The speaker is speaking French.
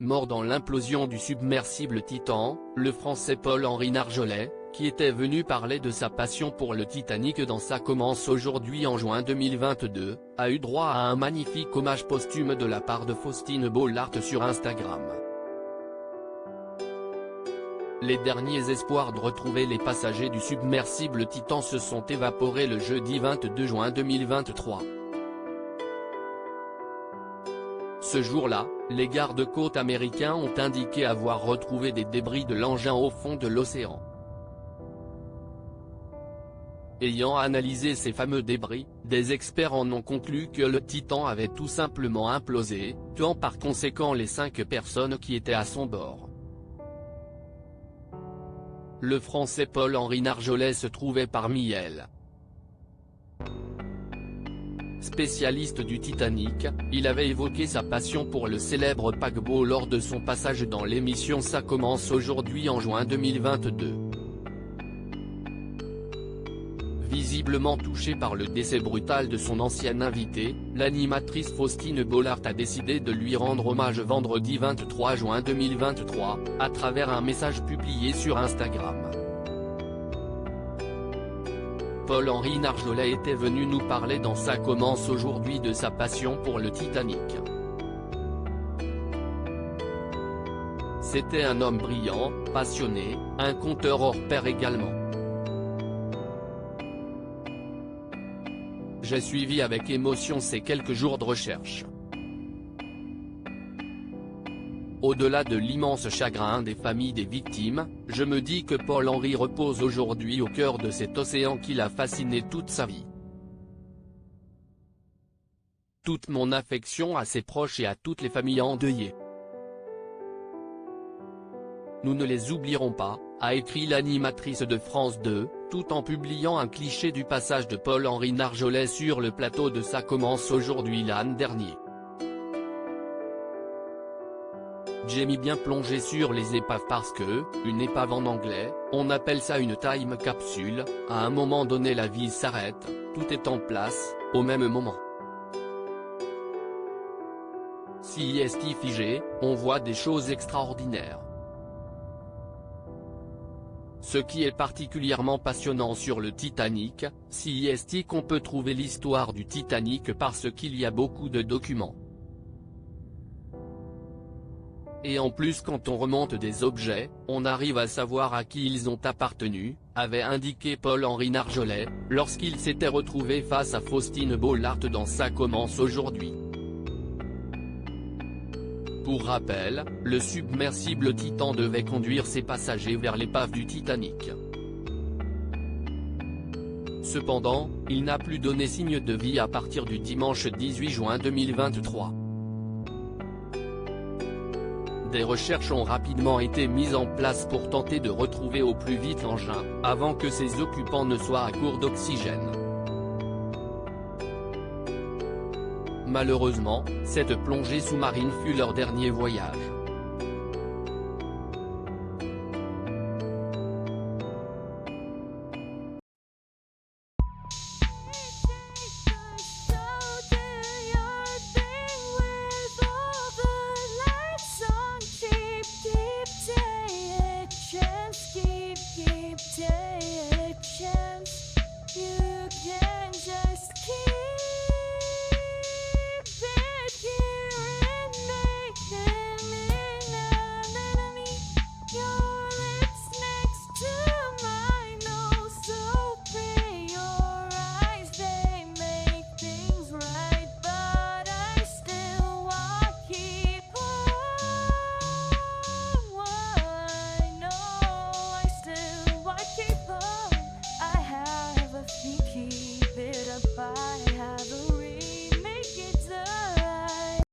mort dans l'implosion du submersible Titan. Le Français Paul-Henri Nargeolet, qui était venu parler de sa passion pour le Titanic dans Ça commence aujourd'hui en juin 2022, a eu droit à un magnifique hommage posthume de la part de Faustine Bollaert sur Instagram. Les derniers espoirs de retrouver les passagers du submersible Titan se sont évaporés le jeudi 22 juin 2023. Ce jour-là, les gardes-côtes américains ont indiqué avoir retrouvé des débris de l'engin au fond de l'océan. Ayant analysé ces fameux débris, des experts en ont conclu que le Titan avait tout simplement implosé, tuant par conséquent les 5 personnes qui étaient à son bord. Le Français Paul-Henri Nargeolet se trouvait parmi elles. Spécialiste du Titanic, il avait évoqué sa passion pour le célèbre paquebot lors de son passage dans l'émission Ça commence aujourd'hui en juin 2022. Visiblement touchée par le décès brutal de son ancienne invitée, l'animatrice Faustine Bollaert a décidé de lui rendre hommage vendredi 23 juin 2023, à travers un message publié sur Instagram. Paul-Henri Nargeolet était venu nous parler dans Ça commence aujourd'hui de sa passion pour le Titanic. C'était un homme brillant, passionné, un conteur hors pair également. J'ai suivi avec émotion ces quelques jours de recherche. Au-delà de l'immense chagrin des familles des victimes, je me dis que Paul-Henri repose aujourd'hui au cœur de cet océan qui l'a fasciné toute sa vie. Toute mon affection à ses proches et à toutes les familles endeuillées. Nous ne les oublierons pas, a écrit l'animatrice de France 2, tout en publiant un cliché du passage de Paul-Henri Nargeolet sur le plateau de Ça commence aujourd'hui l'an dernier. J'ai mis bien plongé sur les épaves parce que, une épave en anglais, on appelle ça une time capsule, à un moment donné la vie s'arrête, tout est en place, au même moment. Si est figé, on voit des choses extraordinaires. Ce qui est particulièrement passionnant sur le Titanic, c'est qu'on peut trouver l'histoire du Titanic parce qu'il y a beaucoup de documents. Et en plus quand on remonte des objets, on arrive à savoir à qui ils ont appartenu, avait indiqué Paul-Henri Nargeolet, lorsqu'il s'était retrouvé face à Faustine Bollaert dans Ça commence aujourd'hui. Pour rappel, le submersible Titan devait conduire ses passagers vers l'épave du Titanic. Cependant, il n'a plus donné signe de vie à partir du dimanche 18 juin 2023. Des recherches ont rapidement été mises en place pour tenter de retrouver au plus vite l'engin, avant que ses occupants ne soient à court d'oxygène. Malheureusement, cette plongée sous-marine fut leur dernier voyage.